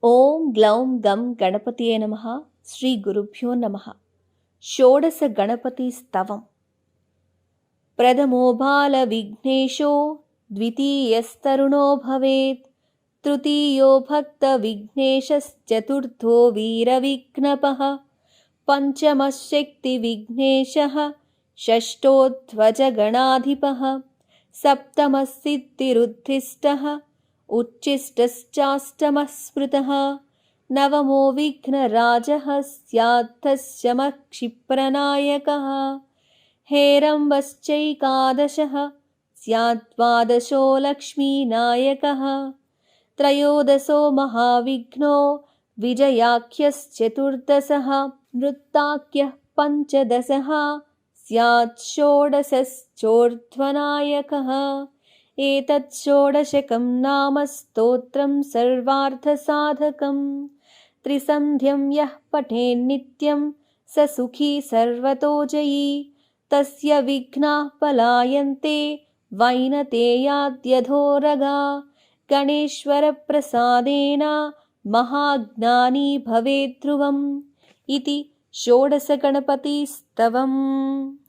ఓం గ్లౌం గం గణపతియే నమః. శ్రీ గురుభ్యో నమః. షోడశ గణపతి స్తవం. ప్రథమో బాల విఘ్నేశో ద్వితీయస్తరుణో భవేత్. తృతీయో భక్త విఘ్నేశశ్చతుర్థో వీర విఘ్నపః. పంచమః శక్తి విఘ్నేశః. షష్ఠో ధ్వజ గణాధిపః. సప్తమః సిద్ధిరుద్ధిష్టః. उच्छिष्टश्चाष्टमः स्मृतः. नवमो विघ्नराजः स्यात्तस्यमः क्षिप्रनायकः. हेरम्बश्चैकादशः स्याद्वादशो लक्ष्मीनायकः. त्रयोदशो महाविघ्नो विजयाख्यश्चतुर्दशः. नृत्ताख्यः पञ्चदशः स्यात् षोडशश्चोर्ध्वनायकः. एतत् षोडशकं नाम स्तोत्रं सर्वार्थसाधकं. त्रिसन्ध्यं यः पठेन्नित्यं स सुखी सर्वतो जयी. तस्य विघ्नाः पलायन्ते वैनतेयाद्यधोरगा. गणेश्वरप्रसादेन महाज्ञानी भवेत् ध्रुवम्. इति षोडशगणपतिस्तवम्.